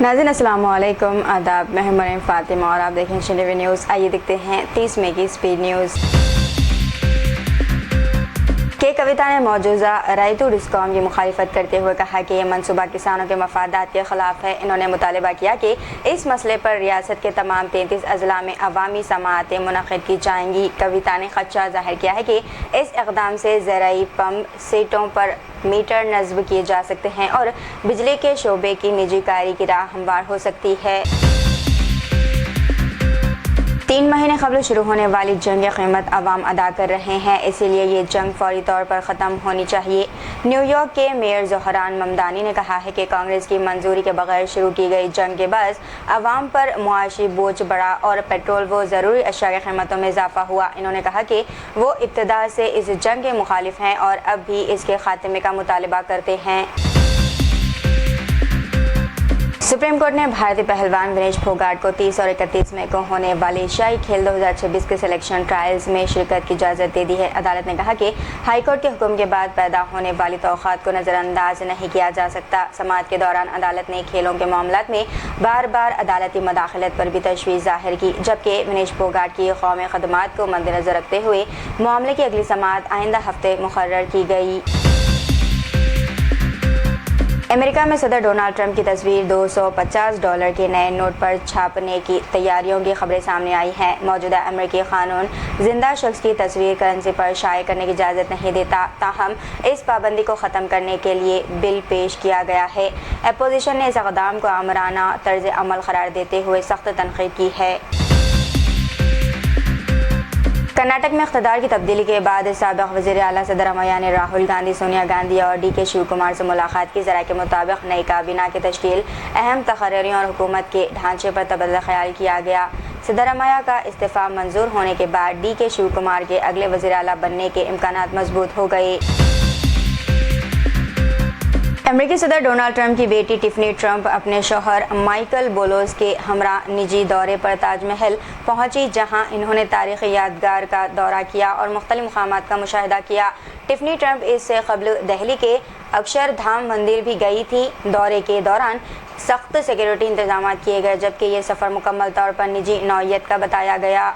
नाज़रीन अस्सलाम वालेकुम, आदाब। मैं मरीम फातिमा और आप देखें शनिवी न्यूज़। आइए देखते हैं 30 मई की स्पीड न्यूज़। के कविता ने मौजूदा रायतू डिस्कॉम की मुखालिफत करते हुए कहा कि यह मनसूबा किसानों के मफादात के खिलाफ है। इन्होंने मुतालबा किया कि इस मसले पर रियासत के तमाम 33 अजला में अवामी समाअतें मुनक़िद की जाएंगी। कविता ने खदशा ज़ाहिर किया है कि इस इक़दाम से ज़राई पंप सेटों पर मीटर नस्ब किए जा सकते हैं और बिजली के शोबे की निजीकारी की राह हमवार हो सकती है। 3 महीने कबल शुरू होने वाली जंग की कीमत अवाम अदा कर रहे हैं, इसीलिए ये जंग फौरी तौर पर ख़त्म होनी चाहिए। न्यूयॉर्क के मेयर ज़ोहरान ममदानी ने कहा है कि कांग्रेस की मंजूरी के बगैर शुरू की गई जंग के बायस अवाम पर मुआशी बोझ बढ़ा और पेट्रोल व ज़रूरी अशिया की कीमतों में इजाफा हुआ। इन्होंने कहा कि वो इब्तिदा से इस जंग के मुखालिफ हैं और अब भी इसके खात्मे का मुतालबा करते हैं। सुप्रीम कोर्ट ने भारतीय पहलवान विनेश फोगाट को 30 और 31 मई को होने वाले एशियाई खेल 2026 के सिलेक्शन ट्रायल्स में शिरकत की इजाज़त दे दी है। अदालत ने कहा कि हाई कोर्ट के हुक्म के बाद पैदा होने वाली तौक़ात को नज़रअंदाज नहीं किया जा सकता। समाअत के दौरान अदालत ने खेलों के मामलात में बार बार अदालती मदाखलत पर भी तशवीश ज़ाहिर की, जबकि विनेश फोगाट की कौमी खदमात को मद्देनज़र रखते हुए मामले की अगली समाअत आइंदा हफ्ते मुकर्रर की गई। अमेरिका में सदर डोनाल्ड ट्रंप की तस्वीर $250 के नए नोट पर छापने की तैयारियों की खबरें सामने आई हैं। मौजूदा अमेरिकी कानून जिंदा शख्स की तस्वीर करेंसी पर शाये करने की इजाज़त नहीं देता, ताहम इस पाबंदी को ख़त्म करने के लिए बिल पेश किया गया है। अपोजिशन ने इस इक़दाम को आमराना तर्ज अमल करार देते हुए सख्त तनक़ीद की है। कर्नाटक में इक़्तिदार की तब्दीली के बाद साबिक़ वज़ीर आला सिद्धरामैया ने राहुल गांधी, सोनिया गांधी और DK शिव कुमार से मुलाकात की। ज़राए के मुताबिक नई काबीना की तश्कील, अहम तक़र्रीरों और हुकूमत के ढांचे पर तबादला ख्याल किया गया। सिद्धरामैया का इस्तीफ़ा मंजूर होने के बाद DK शिव कुमार के अगले वज़ीर आला बनने के इम्कानात मजबूत हो गए। अमेरिकी सदर डोनाल्ड ट्रंप की बेटी टिफ़नी ट्रंप अपने शौहर माइकल बोलोस के हमरा निजी दौरे पर ताजमहल पहुंची, जहां इन्होंने तारीख़ी यादगार का दौरा किया और मुख्तलिफ मक़ामात का मुशाहिदा किया। टिफ़नी ट्रंप इससे क़ब्ल दिल्ली के अक्षरधाम मंदिर भी गई थी। दौरे के दौरान सख्त सिक्योरिटी इंतजाम किए गए, जबकि ये सफ़र मुकम्मल तौर पर निजी नौइयत का बताया गया।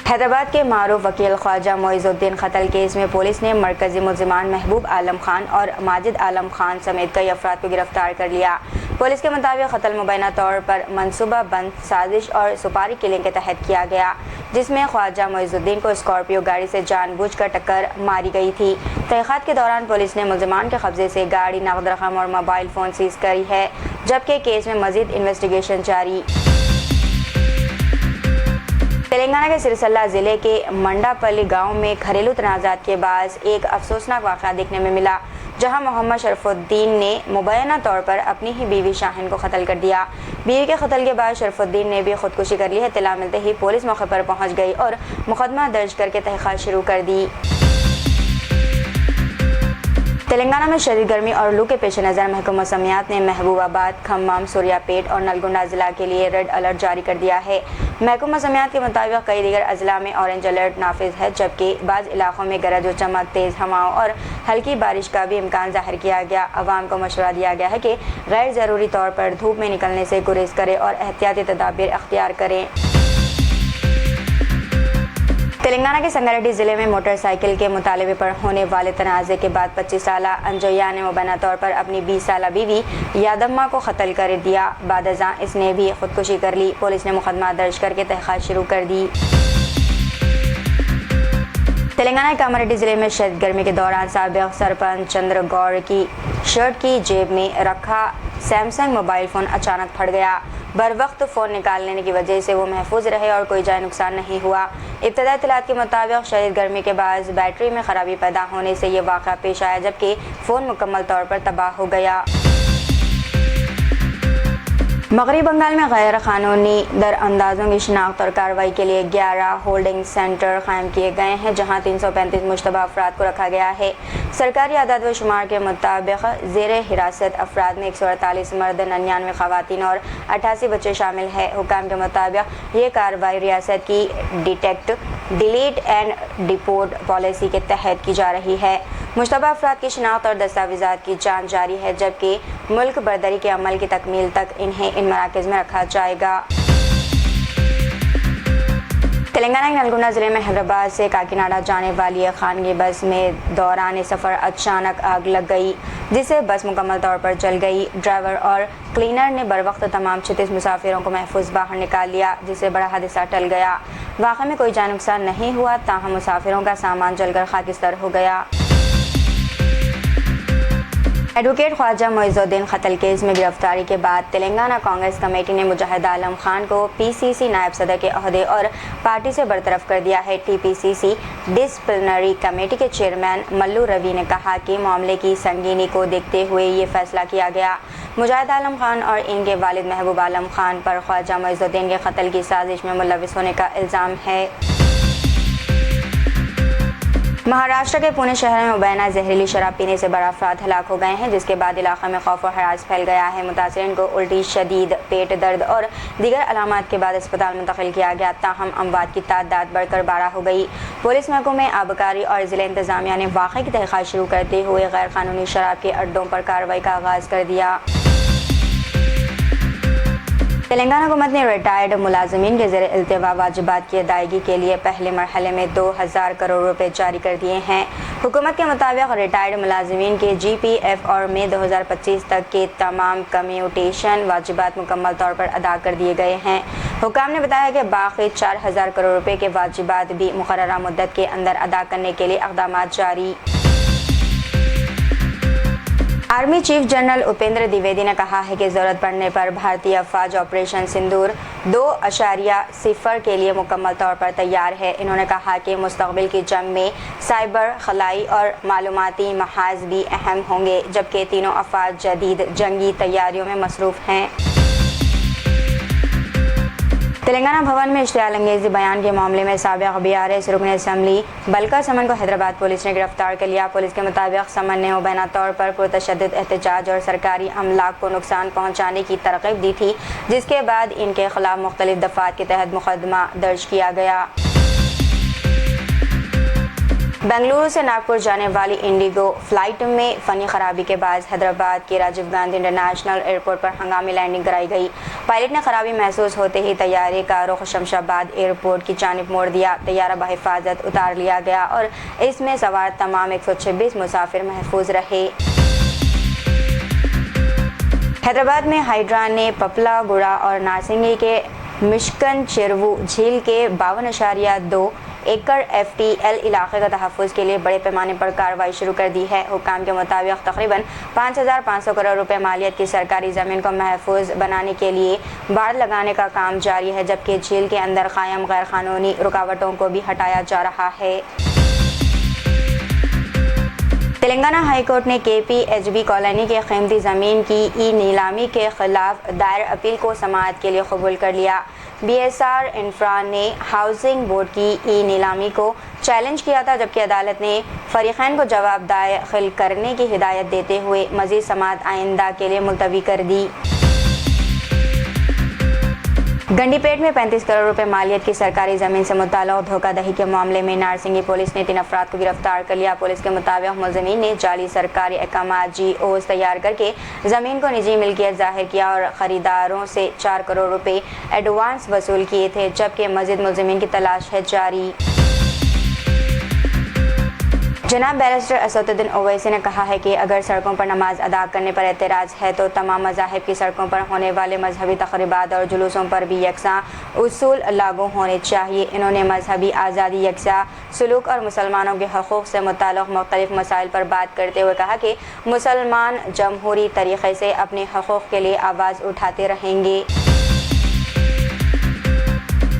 हैदराबाद के मारूफ वकील ख्वाजा मोइज़ुद्दीन कत्ल केस में पुलिस ने मरकजी मुल्ज़िमान महबूब आलम खान और माजिद आलम खान समेत कई अफराद को गिरफ्तार कर लिया। पुलिस के मुताबिक कत्ल मुबैना तौर पर मनसूबा बंद साजिश और सुपारी किलिंग के तहत किया गया, जिसमें ख्वाजा मोइज़ुद्दीन को स्कॉर्पियो गाड़ी से जानबूझकर टक्कर मारी गई थी। तहक़ीक़ात के दौरान पुलिस ने मुल्ज़िमान के कब्जे से गाड़ी, नक़द रकम और मोबाइल फ़ोन सीज़ करी है, जबकि केस में मज़ीद इन्वेस्टिगेशन जारी। तेलंगाना के सिरसल्ला ज़िले के मंडापल्ली गांव में घरेलू तनाज़ात के बाद एक अफसोसनाक वाक़या देखने में मिला, जहां मोहम्मद शरफुद्दीन ने मुबैना तौर पर अपनी ही बीवी शाहिन को कत्ल कर दिया। बीवी के कत्ल के बाद शरफुद्दीन ने भी खुदकुशी कर ली है। इत्तला मिलते ही पुलिस मौके पर पहुंच गई और मुकदमा दर्ज करके तहक़ीक़ात शुरू कर दी। तेलंगाना में शदीद गर्मी और लू के पेश नज़र महकमा मौसमियात ने महबूबाबाद, खम्मम, सूर्यापेट और नलगोंडा ज़िला के लिए रेड अलर्ट जारी कर दिया है। महकमा मौसमियात के मुताबिक कई दीगर अजला में ऑरेंज अलर्ट नाफिज है, जबकि बाज़ इलाकों में गरज व चमक, तेज़ हवाओं और हल्की बारिश का भी इम्कान ज़ाहिर किया गया। अवाम को मशवरा दिया गया है कि गैर ज़रूरी तौर पर धूप में निकलने से गुरेज करें और एहतियाती तदाबीर अख्तियार करें। तेलंगाना के संगारेड्डी ज़िले में मोटरसाइकिल के मुतालबे पर होने वाले तनाज़े के बाद 25 साला अंजोया ने मुबैना तौर पर अपनी 20 साला बीवी यादम्मा को कत्ल कर दिया। बादज़ां इसने भी खुदकुशी कर ली। पुलिस ने मुकदमा दर्ज करके तहक़ीक़ात शुरू कर दी। तेलंगाना के कामारेड्डी ज़िले में शदीद गर्मी के दौरान साबिक़ सरपंच चंद्र गौड़ की शर्ट की जेब में रखा सैमसंग मोबाइल फ़ोन अचानक फट गया। बर वक्त फ़ोन निकाल लेने की वजह से वो महफूज रहे और कोई जान नुकसान नहीं हुआ। इब्तदाई इत्तलात के मुताबिक शदीद गर्मी के बाद बैटरी में ख़राबी पैदा होने से ये वाक़या पेश आया, जबकि फ़ोन मुकम्मल तौर पर तबाह हो गया। मगरबी बंगाल में गैर कानूनी दरअंदाजों की शिनाख्त और कार्रवाई के लिए 11 होल्डिंग सेंटर कायम किए गए हैं, जहां 335 मुश्तबा अफराद को रखा गया है। सरकारी आदाद व शुमार के मुताबिक ज़ेरे हिरासत अफराद में 148 मर्द, 99 ख़वातीन और 88 बच्चे शामिल हैं। हुकाम के मुताबिक ये कार्रवाई रियासत की detect, delete and deport policy के तहत की जा रही है। मुश्तबा अफराद की शिनाख्त और दस्तावेज़ात की जांच जारी है, जबकि मुल्क बर्दरी के अमल की तकमील तक इन्हें इन मराकज़ में रखा जाएगा। तेलंगाना के नलगोंडा जिले में हैदराबाद से काकीनाडा जाने वाली एक खानगी बस में दौरान सफ़र अचानक आग लग गई, जिससे बस मुकम्मल तौर पर जल गई। ड्राइवर और क्लीनर ने बरवक्त तमाम 36 मुसाफिरों को महफूज बाहर निकाल लिया, जिससे बड़ा हादसा टल गया। वाक़े में कोई जान नुकसान नहीं हुआ, ताहम मुसाफिरों का सामान जलकर खाकिस्तान हो गया। एडवोकेट ख्वाजा मोइजुद्दीन कत्ल केस में गिरफ्तारी के बाद तेलंगाना कांग्रेस कमेटी ने मुजाहिद आलम खान को पीसीसी नायब सदर के ओहदे और पार्टी से बरतरफ कर दिया है। टीपीसीसी डिसिप्लिनरी कमेटी के चेयरमैन मल्लू रवि ने कहा कि मामले की संगीनी को देखते हुए ये फैसला किया गया। मुजाहिद आलम खान और इनके वालिद महबूब आलम खान पर ख्वाजा मोइजुद्दीन के कत्ल की साजिश में मुलविस होने का इल्ज़ाम है। महाराष्ट्र के पुणे शहर में मुबैना जहरीली शराब पीने से बड़ा अफराद हलाक हो गए हैं, जिसके बाद इलाके में खौफ और हरास फैल गया है। मुतासिरीन को उल्टी, शदीद पेट दर्द और दीगर अलामात के बाद अस्पताल मुंतकिल किया गया, ताहम अमवात की तादाद बढ़कर 12 हो गई। पुलिस महकमे आबकारी और ज़िला इंतज़ामिया ने वाक़े की तहक़ीक़ात शुरू करते हुए गैर कानूनी शराब के अड्डों पर कार्रवाई का आगाज़ कर दिया। तेलंगाना हुकूमत ने रिटायर्ड मुलाजमीन के ज़ेरे इल्तिवा वाजिबात की अदायगी के लिए पहले मरहले में 2000 करोड़ रुपए जारी कर दिए हैं। हुकूमत के मुताबिक रिटायर्ड मुलाजमीन के GPF और मई 2025 तक के तमाम कम्यूटेशन वाजिबात मुकम्मल तौर पर अदा कर दिए गए हैं। हुकाम ने बताया कि बाकी 4000 करोड़ रुपए के वाजिबात भी मुकर्ररा मुद्दत के अंदर अदा करने के लिए इक़दामात जारी। Army chief general Upendra Dwivedi ने कहा है कि ज़रूरत पड़ने पर भारतीय अफवाज ऑपरेशन सिंदूर 2.0 के लिए मुकम्मल तौर पर तैयार है। इन्होंने कहा कि मुस्तक़बिल की जंग में साइबर, खलाई और मालूमाती महाज भी अहम होंगे, जबकि तीनों अफवाज जदीद जंगी तैयारियों में मसरूफ़ हैं। तेलंगाना भवन में इश्तियाल अंगेज़ी बयान के मामले में साबिक़ BRS रुकन असम्बली बलका समन को हैदराबाद पुलिस ने गिरफ्तार कर लिया। पुलिस के मुताबिक समन ने मुबैना तौर पर पुरतशद्दुद एहतजाज और सरकारी अमलाक को नुकसान पहुँचाने की तरग़ीब दी थी, जिसके बाद इनके खिलाफ मुख्तलिफ दफ़ात के तहत मुकदमा दर्ज किया गया। बेंगलुरु से नागपुर जाने वाली इंडिगो फ्लाइट में फ़नी खराबी के बाद हैदराबाद के राजीव गांधी इंटरनेशनल एयरपोर्ट पर हंगामी लैंडिंग कराई गई। पायलट ने खराबी महसूस होते ही तैयारे का रुख शमशाबाद एयरपोर्ट की जानिब मोड़ दिया। तैयारा बहिफाजत उतार लिया गया और इसमें सवार तमाम 126 मुसाफिर महफूज रहे। हैदराबाद में हाइड्रा ने पपला गुड़ा और नारसिंगी के मिशकन चेरवू झील के 52.2 एकड़ FTL इलाके का तहफ़्फ़ुज़ के लिए बड़े पैमाने पर कार्रवाई शुरू कर दी है। हुकाम के मुताबिक तकरीबन 5500 करोड़ रुपए मालियत की सरकारी ज़मीन को महफूज बनाने के लिए बाड़ लगाने का काम जारी है, जबकि झील के अंदर कायम गैर कानूनी रुकावटों को भी हटाया जा रहा है। तेलंगाना हाई कोर्ट ने KPHB कॉलोनी के कीमती ज़मीन की नीलामी के खिलाफ दायर अपील को समाअत के लिए कबूल कर लिया। BSR इंफ्रा ने हाउसिंग बोर्ड की नीलामी को चैलेंज किया था, जबकि अदालत ने फरीक़ैन को जवाब दाखिल करने की हिदायत देते हुए मज़ीद समाअत आइंदा के लिए मुलतवी कर दी। गंडीपेट में 35 करोड़ रुपए मालियत की सरकारी ज़मीन से मुताल्लिक़ धोखाधड़ी के मामले में नारसिंगी पुलिस ने 3 अफराद को गिरफ्तार कर लिया। पुलिस के मुताबिक मुलज़िमीन ने जाली सरकारी अहकामात GOs तैयार करके ज़मीन को निजी मिल्कियत ज़ाहिर किया और ख़रीदारों से 4 करोड़ रुपए एडवांस वसूल किए थे, जबकि मज़ीद मुलज़िमीन की तलाश है जारी। जनाब बैरिस्टर असदुद्दीन ओवैसी ने कहा है कि अगर सड़कों पर नमाज अदा करने पर एतराज़ है तो तमाम मज़ाहिब की सड़कों पर होने वाले मजहबी तक़रीबात और जुलूसों पर भी यकसा उसूल लागू होने चाहिए। इन्होंने मजहबी आज़ादी, यकसा सलूक और मुसलमानों के हक़ूक़ से मुताल्लिक़ मुख्तलिफ़ मसाइल पर बात करते हुए कहा कि मुसलमान जमहूरी तरीक़े से अपने हक़ूक़ के लिए आवाज़ उठाते रहेंगे।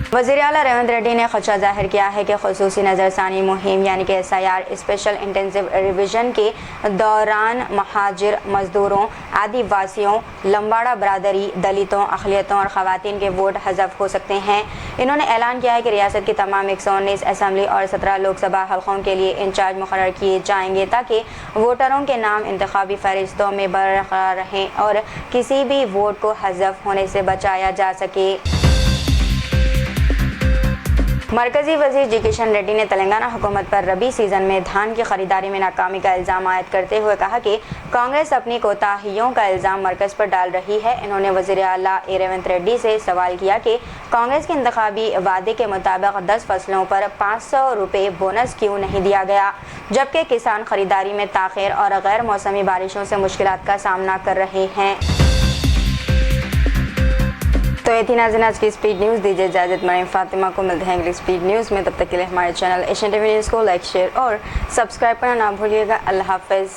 वज़ीर आला रेवंत रेड्डी ने खदशा ज़ाहिर किया है कि ख़ुसूसी नज़रसानी मुहिम यानी कि SIR स्पेशल इंटेंसिव रिवीजन के दौरान महाजिर मज़दूरों, आदिवासियों, लंबाड़ा बरादरी, दलितों, अक़लियतों और ख़वातीन के वोट हज़फ हो सकते हैं। इन्होंने ऐलान किया है कि रियासत की तमाम 119 असम्बली और 17 लोकसभा हल्कों के लिए इंचार्ज मुक़र्रर किए जाएंगे, ताकि वोटरों के नाम इंतखाबी फ़हरिस्तों में बरक़रार रहें और किसी भी वोट को हज़फ होने से बचाया जा सके। मरकजी वजीर जी किशन रेड्डी ने तेलंगाना हुकूमत पर रबी सीजन में धान की खरीदारी में नाकामी का इल्ज़ाम आयद करते हुए कहा कि कांग्रेस अपनी कोताहियों का इल्ज़ाम मरकज पर डाल रही है। इन्होंने वज़ीर आला रेवंत रेड्डी से सवाल किया कि कांग्रेस के इंतखाबी वादे के मुताबिक 10 फसलों पर 500 रुपये बोनस क्यों नहीं दिया गया, जबकि किसान खरीदारी में ताख़ीर और गैर मौसमी बारिशों से मुश्किलात का सामना कर रहे हैं। तो ये थी नाज़रीन आज की स्पीड न्यूज़। दीजिए इजाज़त, मरीम फातिमा को मिलते हैं अगली स्पीड न्यूज़ में। तब तक के लिए हमारे चैनल एशियन टीवी न्यूज़ को लाइक, शेयर और सब्सक्राइब करना ना भूलिएगा। अल्लाह हाफ़िज़।